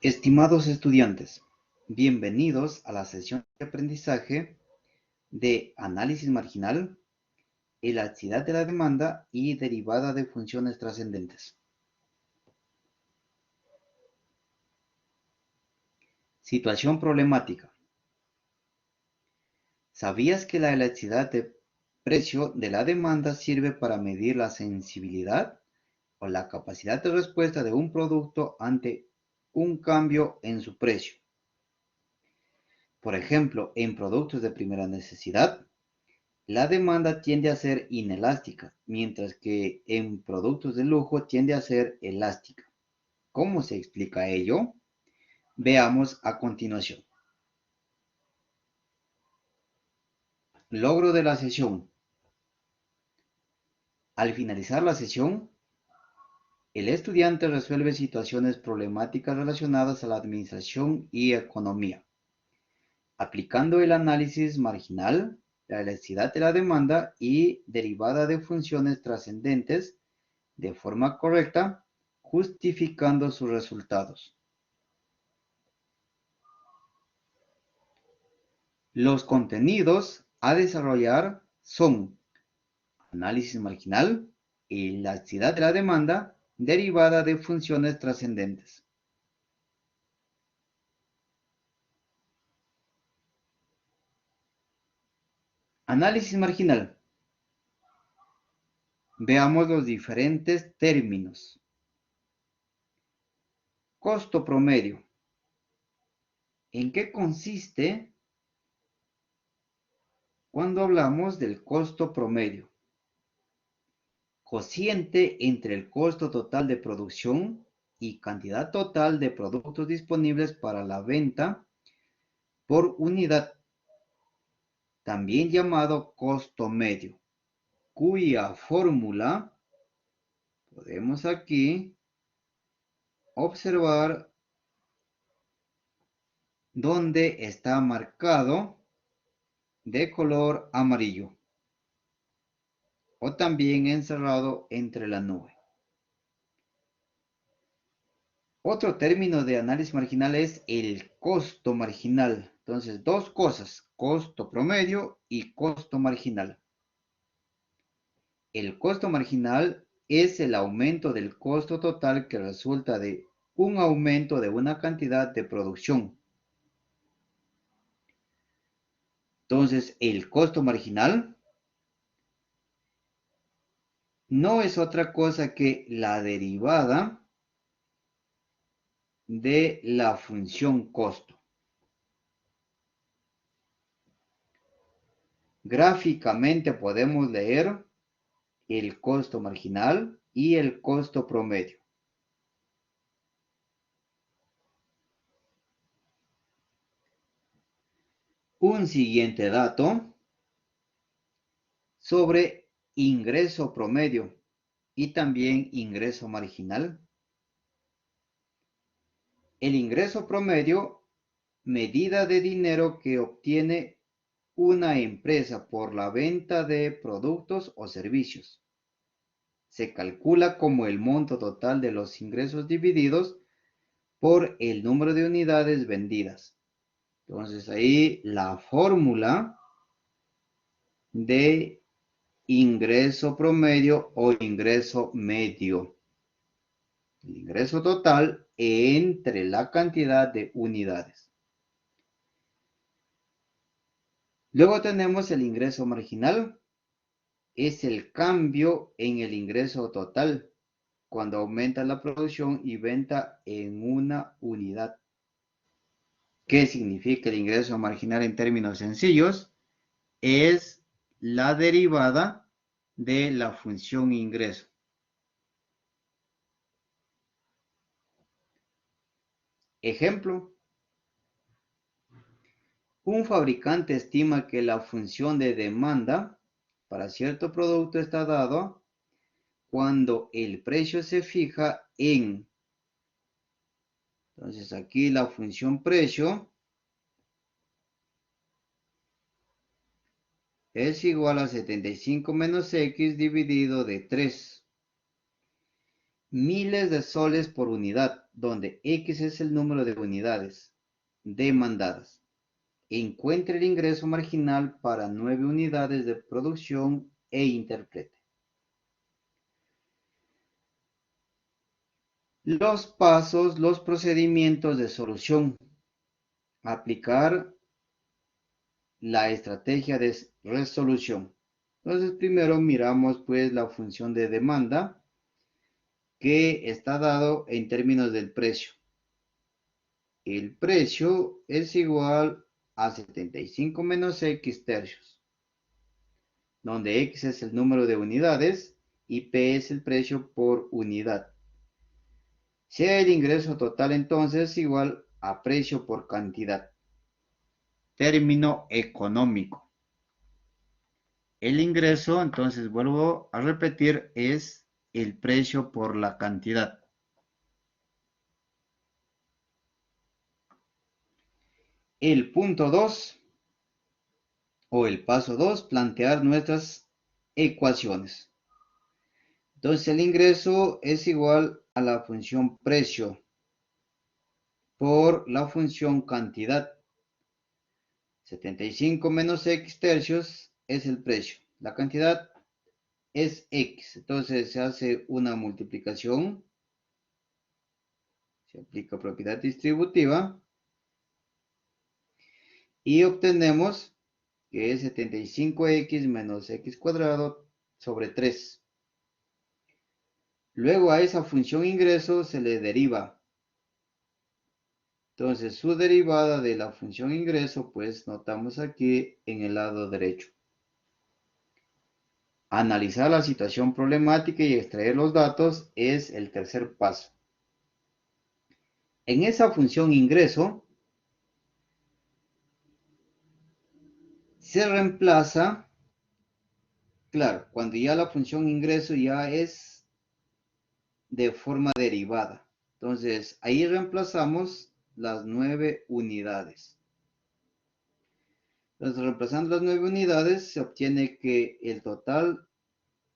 Estimados estudiantes, bienvenidos a la sesión de aprendizaje de análisis marginal, elasticidad de la demanda y derivada de funciones trascendentes. Situación problemática. ¿Sabías que la elasticidad de precio de la demanda sirve para medir la sensibilidad o la capacidad de respuesta de un producto ante un cambio en su precio? Por ejemplo, en productos de primera necesidad, la demanda tiende a ser inelástica, mientras que en productos de lujo tiende a ser elástica. ¿Cómo se explica ello? Veamos a continuación. Logro de la sesión. Al finalizar la sesión, el estudiante resuelve situaciones problemáticas relacionadas a la administración y economía, aplicando el análisis marginal, la elasticidad de la demanda y derivada de funciones trascendentes de forma correcta, justificando sus resultados. Los contenidos a desarrollar son análisis marginal, elasticidad de la demanda, derivada de funciones trascendentes. Análisis marginal. Veamos los diferentes términos. Costo promedio. ¿En qué consiste cuando hablamos del costo promedio? Cociente entre el costo total de producción y cantidad total de productos disponibles para la venta por unidad, también llamado costo medio, cuya fórmula podemos aquí observar donde está marcado de color amarillo o también encerrado entre la nube. Otro término de análisis marginal es el costo marginal. Entonces, dos cosas, costo promedio y costo marginal. El costo marginal es el aumento del costo total que resulta de un aumento de una cantidad de producción. Entonces, el costo marginal no es otra cosa que la derivada de la función costo. Gráficamente podemos leer el costo marginal y el costo promedio. Un siguiente dato sobre ingreso promedio y también ingreso marginal. El ingreso promedio, medida de dinero que obtiene una empresa por la venta de productos o servicios. Se calcula como el monto total de los ingresos divididos por el número de unidades vendidas. Entonces ahí la fórmula de ingreso promedio o ingreso medio. El ingreso total entre la cantidad de unidades. Luego tenemos el ingreso marginal. Es el cambio en el ingreso total cuando aumenta la producción y venta en una unidad. ¿Qué significa el ingreso marginal en términos sencillos? Es la derivada de la función ingreso. Ejemplo. Un fabricante estima que la función de demanda para cierto producto está dado cuando el precio se fija en. Entonces aquí la función precio es igual a 75 menos x dividido de 3. miles de soles por unidad, donde X es el número de unidades demandadas. Encuentre el ingreso marginal para 9 unidades de producción e interprete. Los pasos, los procedimientos de solución. Aplicar la estrategia de resolución. Entonces, primero miramos pues la función de demanda que está dado en términos del precio. El precio es igual a 75 menos X tercios, donde X es el número de unidades y P es el precio por unidad. Sea el ingreso total entonces igual a precio por cantidad. Término económico. El ingreso, entonces vuelvo a repetir, es el precio por la cantidad. El punto 2 o el paso 2, plantear nuestras ecuaciones. Entonces el ingreso es igual a la función precio por la función cantidad. 75 menos X tercios es el precio. La cantidad es X. Entonces se hace una multiplicación. Se aplica propiedad distributiva. Y obtenemos que es 75X menos X cuadrado sobre 3. Luego a esa función ingreso se le deriva. Entonces su derivada de la función ingreso, pues notamos aquí en el lado derecho. Analizar la situación problemática y extraer los datos es el tercer paso. En esa función ingreso se reemplaza, claro, cuando ya la función ingreso ya es de forma derivada. Entonces ahí reemplazamos las 9 unidades. Entonces reemplazando las 9 unidades se obtiene que el total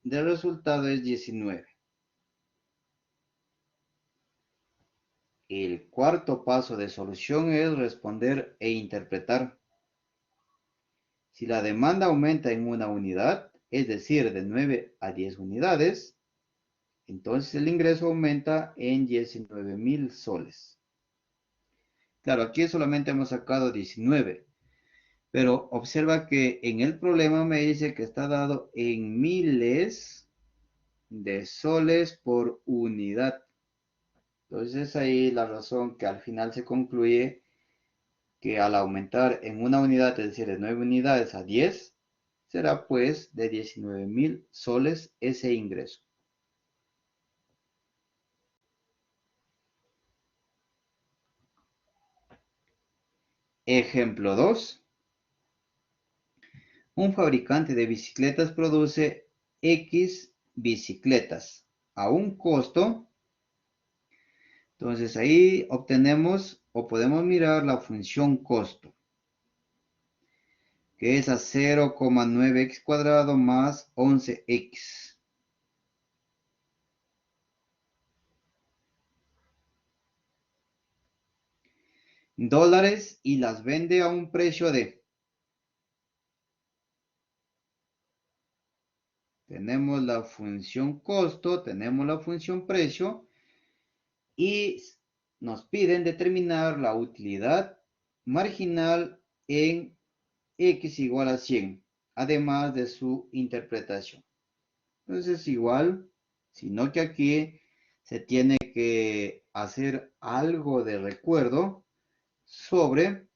del resultado es 19. El cuarto paso de solución es responder e interpretar. Si la demanda aumenta en una unidad, es decir, de 9 a 10 unidades, entonces el ingreso aumenta en 19,000 soles. Claro, aquí solamente hemos sacado 19, pero observa que en el problema me dice que está dado en miles de soles por unidad. Entonces ahí la razón que al final se concluye que al aumentar en una unidad, es decir, de 9 unidades a 10, será pues de 19,000 soles ese ingreso. Ejemplo 2. Un fabricante de bicicletas produce X bicicletas a un costo. Entonces ahí obtenemos o podemos mirar la función costo, que es a 0,9x cuadrado más 11x. Dólares y las vende a un precio de. Tenemos la función costo, tenemos la función precio y nos piden determinar la utilidad marginal en X igual a 100, además de su interpretación. Entonces igual, sino que aquí se tiene que hacer algo de recuerdo sobre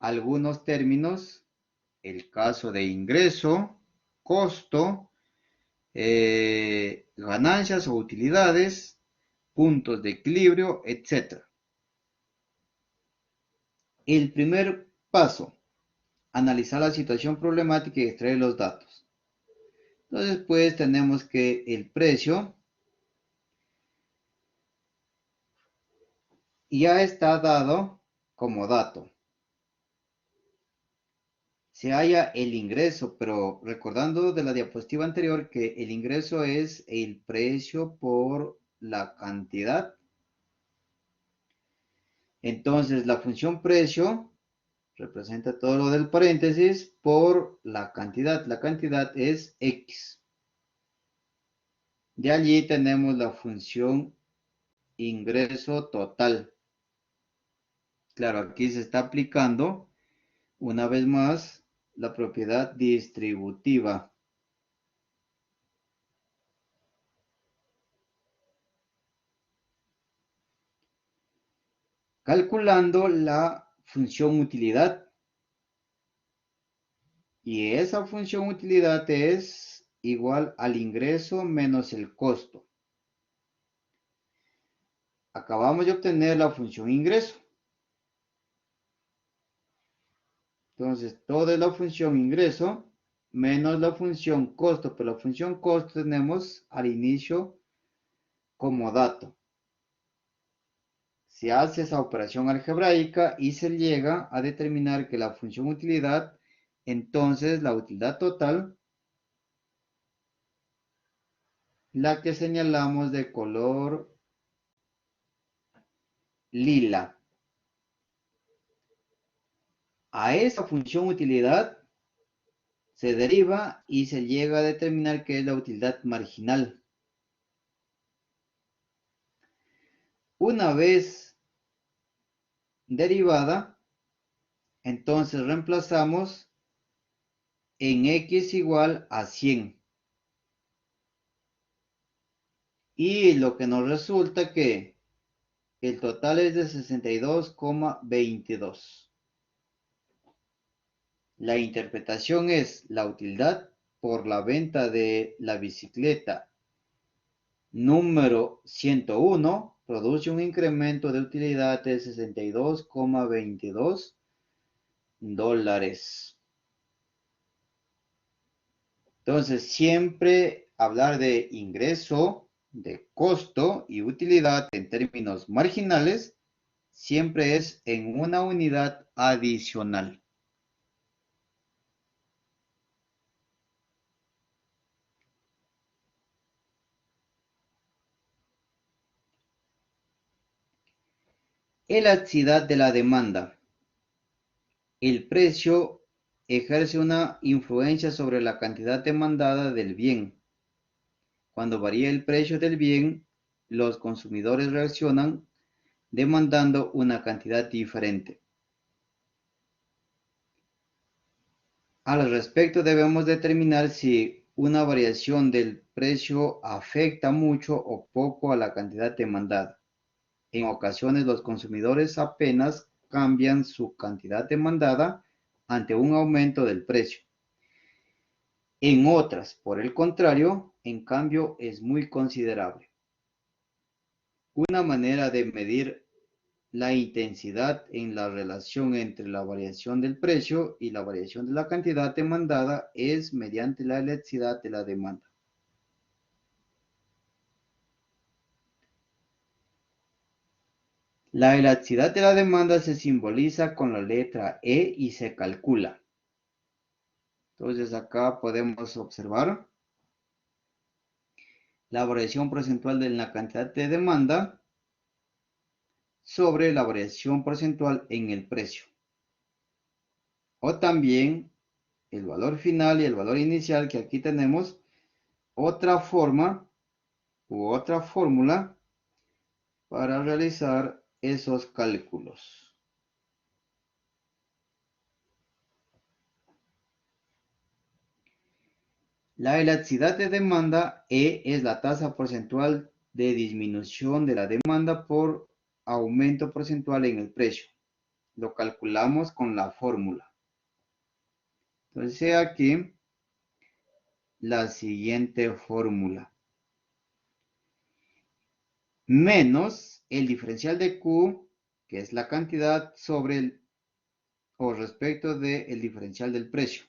algunos términos, el caso de ingreso, costo, ganancias o utilidades, puntos de equilibrio, etc. El primer paso, analizar la situación problemática y extraer los datos. Entonces, pues tenemos que el precio ya está dado como dato. Se halla el ingreso, pero recordando de la diapositiva anterior que el ingreso es el precio por la cantidad. Entonces la función precio representa todo lo del paréntesis por la cantidad. La cantidad es X. De allí tenemos la función ingreso total. Claro, aquí se está aplicando una vez más la propiedad distributiva. Calculando la función utilidad. Y esa función utilidad es igual al ingreso menos el costo. Acabamos de obtener la función ingreso. Entonces, todo es la función ingreso menos la función costo. Pero la función costo tenemos al inicio como dato. Se hace esa operación algebraica y se llega a determinar que la función utilidad, entonces la utilidad total, la que señalamos de color lila. A esa función utilidad se deriva y se llega a determinar que es la utilidad marginal. Una vez derivada, entonces reemplazamos en x igual a 100. Y lo que nos resulta que el total es de 62,22. La interpretación es la utilidad por la venta de la bicicleta número 101 produce un incremento de utilidad de 62,22 dólares. Entonces, siempre hablar de ingreso, de costo y utilidad en términos marginales, siempre es en una unidad adicional. Elasticidad de la demanda. El precio ejerce una influencia sobre la cantidad demandada del bien. Cuando varía el precio del bien, los consumidores reaccionan demandando una cantidad diferente. Al respecto, debemos determinar si una variación del precio afecta mucho o poco a la cantidad demandada. En ocasiones, los consumidores apenas cambian su cantidad demandada ante un aumento del precio. En otras, por el contrario, en cambio, es muy considerable. Una manera de medir la intensidad en la relación entre la variación del precio y la variación de la cantidad demandada es mediante la elasticidad de la demanda. La elasticidad de la demanda se simboliza con la letra E y se calcula. Entonces acá podemos observar la variación porcentual de la cantidad de demanda sobre la variación porcentual en el precio. O también el valor final y el valor inicial, que aquí tenemos otra forma u otra fórmula para realizar esos cálculos. La elasticidad de demanda E es la tasa porcentual de disminución de la demanda por aumento porcentual en el precio. Lo calculamos con la fórmula. Entonces aquí la siguiente fórmula. Menos el diferencial de Q, que es la cantidad sobre el o respecto del diferencial del precio,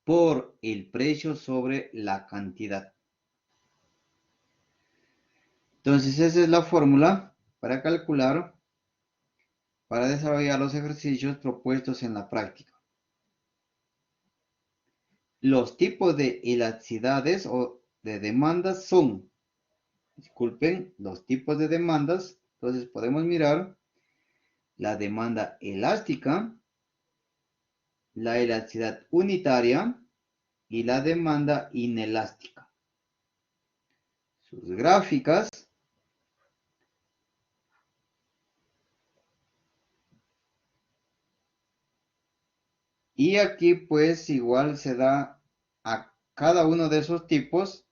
por el precio sobre la cantidad. Entonces esa es la fórmula para calcular, para desarrollar los ejercicios propuestos en la práctica. Los tipos de elasticidades o de demandas son disculpen, los tipos de demandas. Entonces podemos mirar la demanda elástica, la elasticidad unitaria y la demanda inelástica. Sus gráficas. Y aquí pues igual se da a cada uno de esos tipos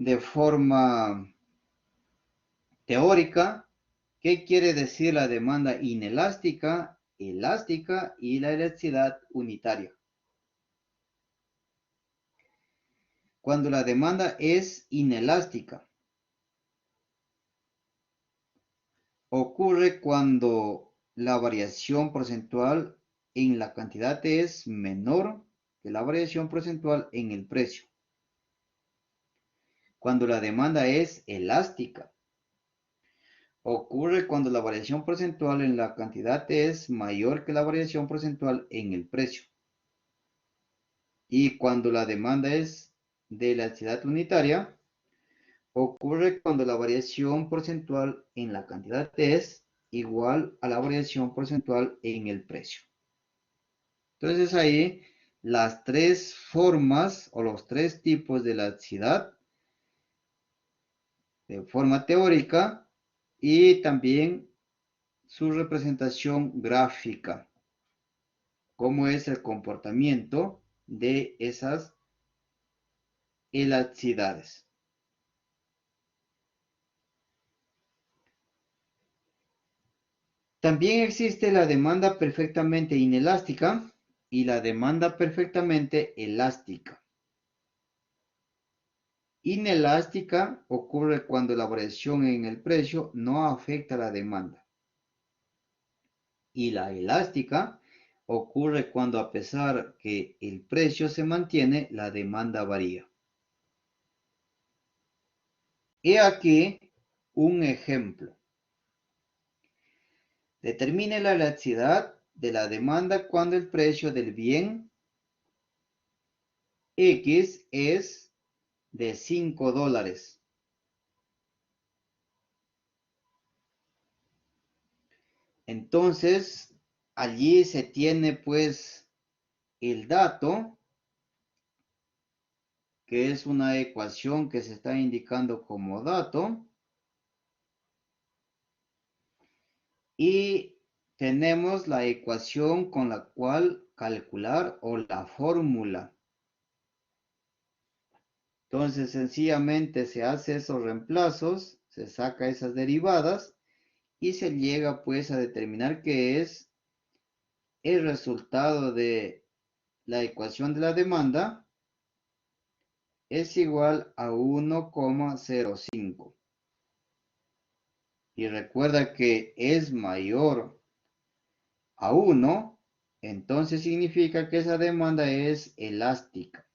de forma teórica. ¿Qué quiere decir la demanda inelástica, elástica y la elasticidad unitaria? Cuando la demanda es inelástica, ocurre cuando la variación porcentual en la cantidad es menor que la variación porcentual en el precio. Cuando la demanda es elástica, ocurre cuando la variación porcentual en la cantidad es mayor que la variación porcentual en el precio. Y cuando la demanda es de elasticidad unitaria, ocurre cuando la variación porcentual en la cantidad es igual a la variación porcentual en el precio. Entonces ahí las tres formas o los tres tipos de elasticidad de forma teórica y también su representación gráfica, cómo es el comportamiento de esas elasticidades. También existe la demanda perfectamente inelástica y la demanda perfectamente elástica. Inelástica ocurre cuando la variación en el precio no afecta la demanda. Y la elástica ocurre cuando a pesar que el precio se mantiene, la demanda varía. He aquí un ejemplo. Determine la elasticidad de la demanda cuando el precio del bien X es de $5. Entonces, allí se tiene pues el dato, que es una ecuación que se está indicando como dato. Y tenemos la ecuación con la cual calcular o la fórmula. Entonces, sencillamente se hace esos reemplazos, se saca esas derivadas y se llega pues a determinar que es el resultado de la ecuación de la demanda es igual a 1,05. Y recuerda que es mayor a 1, entonces significa que esa demanda es elástica.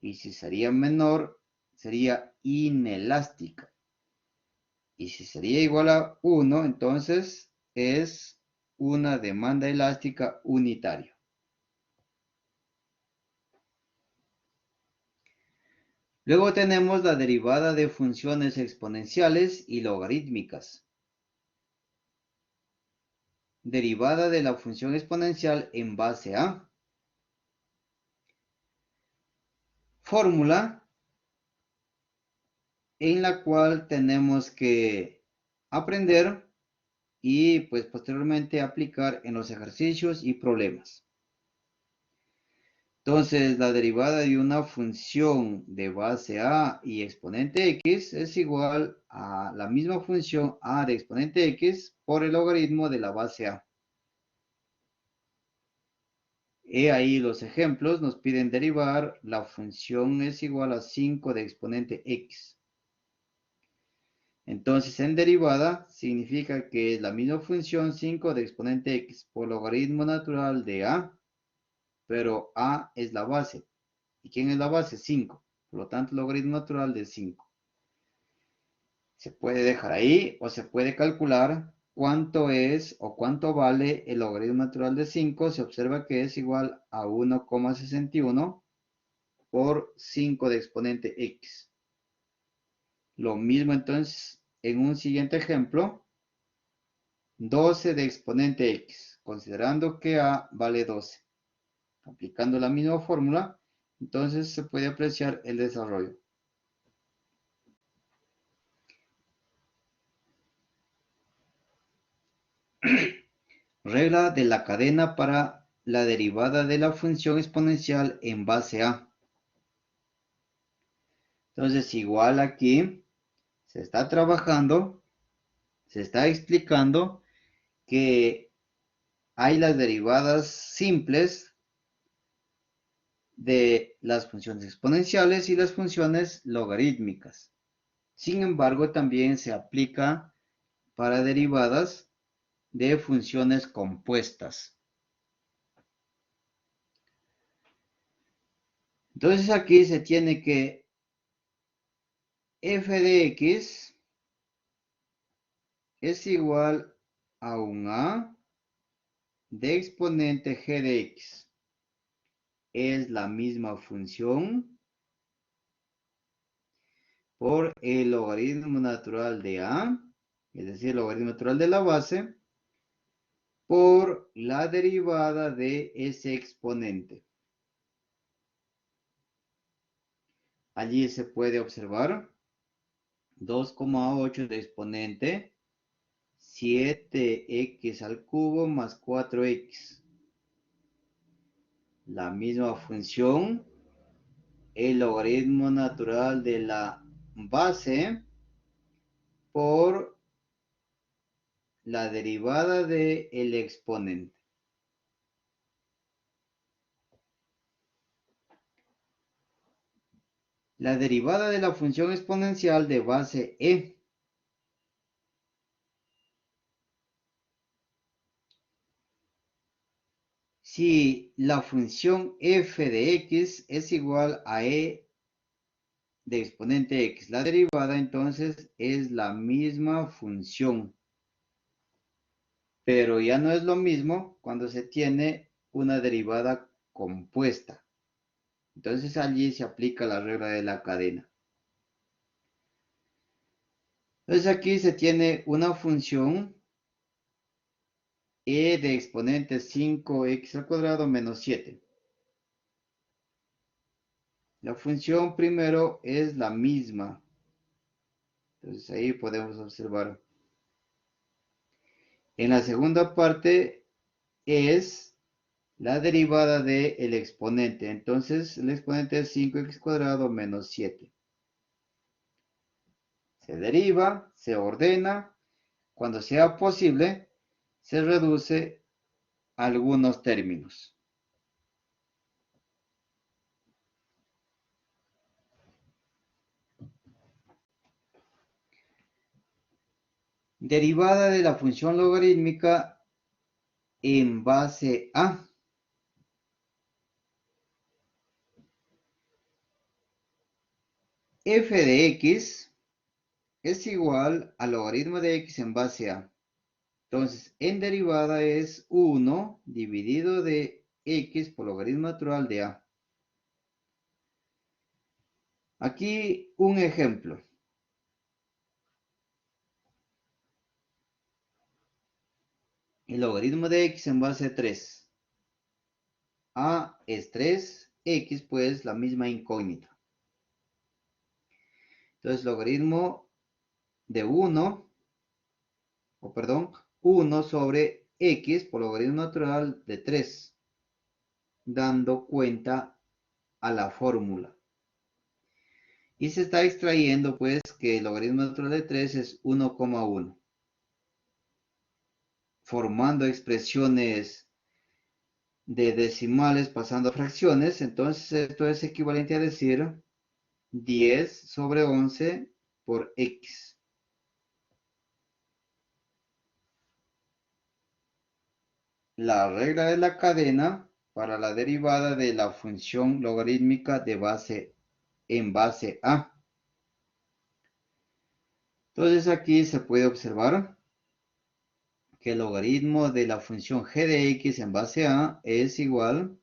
Y si sería menor, sería inelástica. Y si sería igual a 1, entonces es una demanda elástica unitaria. Luego tenemos la derivada de funciones exponenciales y logarítmicas. Derivada de la función exponencial en base a. Fórmula en la cual tenemos que aprender y pues posteriormente aplicar en los ejercicios y problemas. Entonces, la derivada de una función de base a y exponente x es igual a la misma función a de exponente x por el logaritmo de la base a. He ahí los ejemplos, nos piden derivar, la función es igual a 5 de exponente x. Entonces, en derivada significa que es la misma función 5 de exponente x por logaritmo natural de a, pero a es la base. ¿Y quién es la base? 5. Por lo tanto, logaritmo natural de 5. Se puede dejar ahí o se puede calcular cuánto es o cuánto vale el logaritmo natural de 5. Se observa que es igual a 1,61 por 5 de exponente x. Lo mismo entonces en un siguiente ejemplo, 12 de exponente x, considerando que a vale 12. Aplicando la misma fórmula, entonces se puede apreciar el desarrollo. Regla de la cadena para la derivada de la función exponencial en base a. Entonces, igual aquí se está trabajando, se está explicando que hay las derivadas simples de las funciones exponenciales y las funciones logarítmicas. Sin embargo, también se aplica para derivadas de funciones compuestas. Entonces aquí se tiene que f de x es igual a un a de exponente g de x. Es la misma función por el logaritmo natural de a, es decir, el logaritmo natural de la base, por la derivada de ese exponente. Allí se puede observar 2,8 de exponente, 7x al cubo más 4x. La misma función, el logaritmo natural de la base por la derivada del exponente. La derivada de la función exponencial de base e. Si la función f de x es igual a e de exponente x, la derivada entonces es la misma función. Pero ya no es lo mismo cuando se tiene una derivada compuesta. Entonces allí se aplica la regla de la cadena. Entonces aquí se tiene una función e de exponente 5x al cuadrado menos 7. La función primero es la misma. Entonces ahí podemos observar. En la segunda parte es la derivada del exponente. Entonces el exponente es 5x cuadrado menos 7. Se deriva, se ordena. Cuando sea posible, se reduce algunos términos. Derivada de la función logarítmica en base a. F de x es igual al logaritmo de x en base a. Entonces, en derivada es 1 dividido de x por logaritmo natural de a. Aquí un ejemplo. El logaritmo de x en base a 3. A es 3, x pues la misma incógnita. Entonces, logaritmo de 1, 1 sobre x por logaritmo natural de 3, dando cuenta a la fórmula. Y se está extrayendo pues que el logaritmo natural de 3 es 1,1. Formando expresiones de decimales pasando a fracciones, entonces esto es equivalente a decir 10 sobre 11 por x. La regla de la cadena para la derivada de la función logarítmica de base en base a. Entonces aquí se puede observar que el logaritmo de la función g de x en base a es igual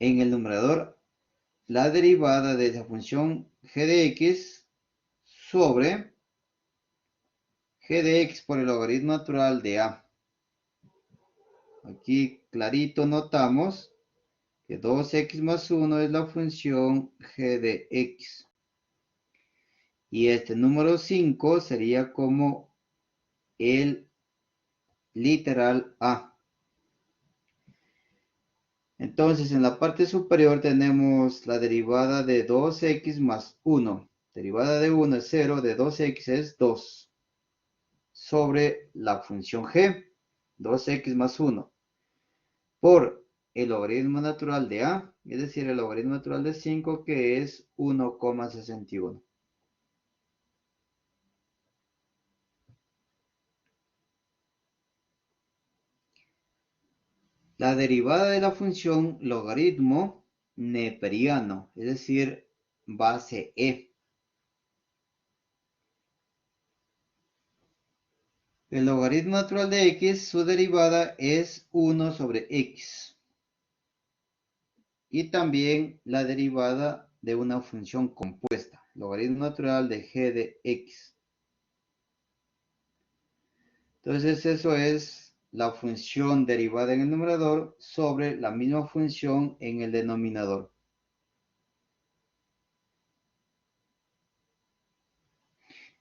en el numerador la derivada de la función g de x sobre g de x por el logaritmo natural de a. Aquí clarito notamos que 2x más 1 es la función g de x. Y este número 5 sería como el literal a. Entonces en la parte superior tenemos la derivada de 2x más 1. Derivada de 1 es 0, de 2x es 2. Sobre la función g, 2x más 1. Por el logaritmo natural de a, es decir, el logaritmo natural de 5 que es 1,61. La derivada de la función logaritmo neperiano, es decir, base e. El logaritmo natural de x, su derivada es 1 sobre x. Y también la derivada de una función compuesta, logaritmo natural de g de x. Entonces eso es la función derivada en el numerador sobre la misma función en el denominador.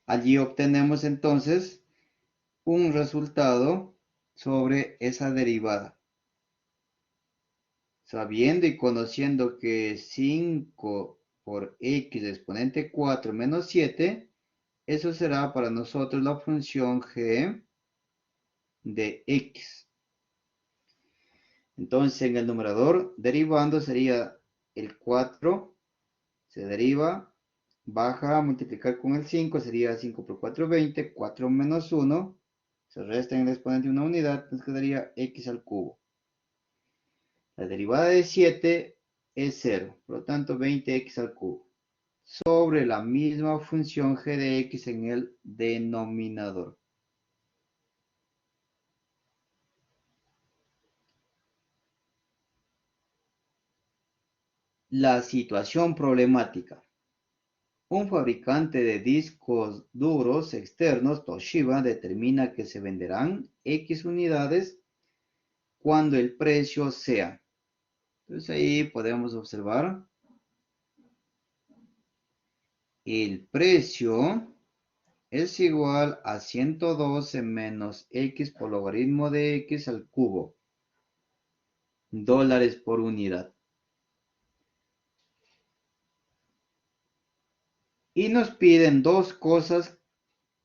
Allí obtenemos entonces un resultado sobre esa derivada. Sabiendo y conociendo que 5 por x exponente 4 menos 7, eso será para nosotros la función g de x. Entonces en el numerador derivando sería el 4, se deriva, baja a multiplicar con el 5, sería 5 por 4, 20, 4 menos 1, se resta en el exponente una unidad, nos quedaría x al cubo. La derivada de 7 es 0, por lo tanto 20x al cubo, sobre la misma función g de x en el denominador. La situación problemática. Un fabricante de discos duros externos, Toshiba, determina que se venderán X unidades cuando el precio sea. Entonces ahí podemos observar el precio es igual a 112 menos X por logaritmo de X al cubo. Dólares por unidad. Y nos piden dos cosas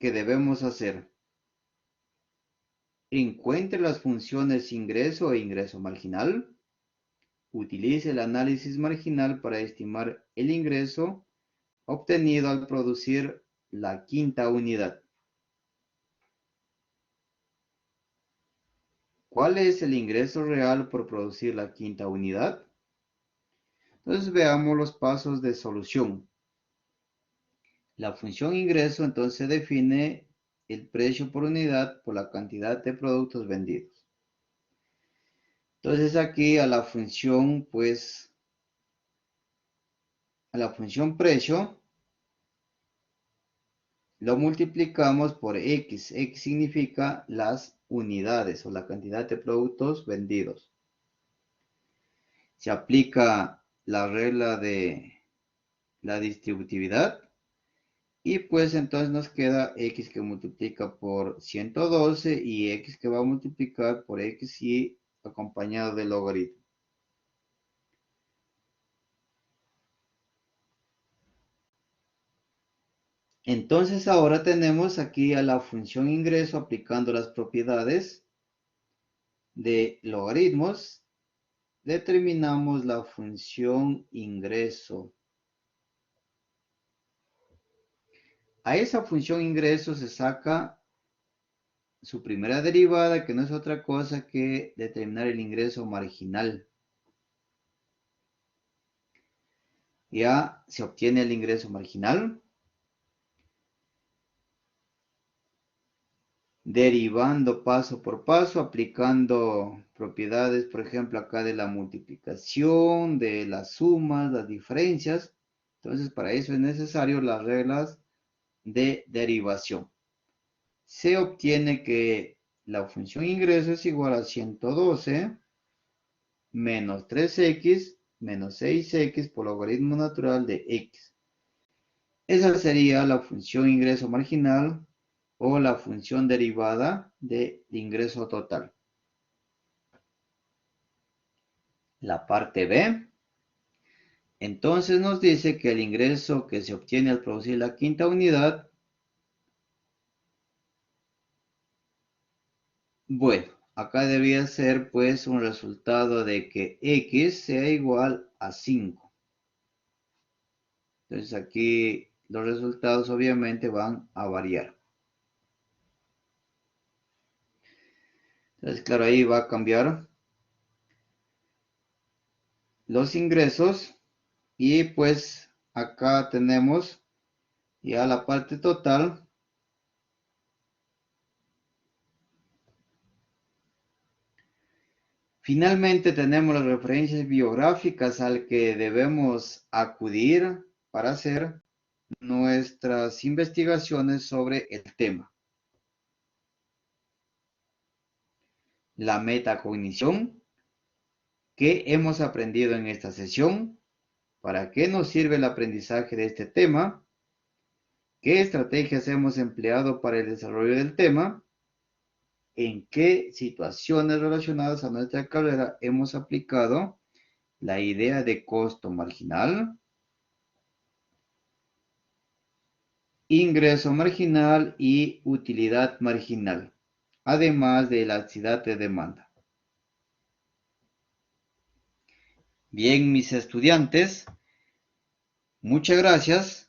que debemos hacer. Encuentre las funciones ingreso e ingreso marginal. Utilice el análisis marginal para estimar el ingreso obtenido al producir la quinta unidad. ¿Cuál es el ingreso real por producir la quinta unidad? Entonces veamos los pasos de solución. La función ingreso entonces define el precio por unidad por la cantidad de productos vendidos. Entonces aquí a la función, pues, a la función precio, lo multiplicamos por X. X significa las unidades o la cantidad de productos vendidos. Se aplica la regla de la distributividad. Y pues entonces nos queda X que multiplica por 112 y X que va a multiplicar por X y acompañado del logaritmo. Entonces ahora tenemos aquí a la función ingreso aplicando las propiedades de logaritmos. Determinamos la función ingreso. A esa función ingreso se saca su primera derivada, que no es otra cosa que determinar el ingreso marginal. Ya se obtiene el ingreso marginal. derivando paso por paso, aplicando propiedades, por ejemplo, acá de la multiplicación, de las sumas, las diferencias. Entonces, para eso es necesario las reglas de derivación. Se obtiene que la función ingreso es igual a 112 menos 3x menos 6x por logaritmo natural de x. Esa sería la función ingreso marginal o la función derivada del ingreso total. La parte B, entonces nos dice que el ingreso que se obtiene al producir la quinta unidad, bueno, acá debía ser pues un resultado de que x sea igual a 5. Entonces aquí los resultados obviamente van a variar. Entonces claro, ahí va a cambiar los ingresos y pues acá tenemos ya la parte total. Finalmente tenemos las referencias bibliográficas al que debemos acudir para hacer nuestras investigaciones sobre el tema. La metacognición que hemos aprendido en esta sesión, para qué nos sirve el aprendizaje de este tema, qué estrategias hemos empleado para el desarrollo del tema, en qué situaciones relacionadas a nuestra carrera hemos aplicado la idea de costo marginal, ingreso marginal y utilidad marginal, además de elasticidad de demanda. Bien, mis estudiantes, muchas gracias.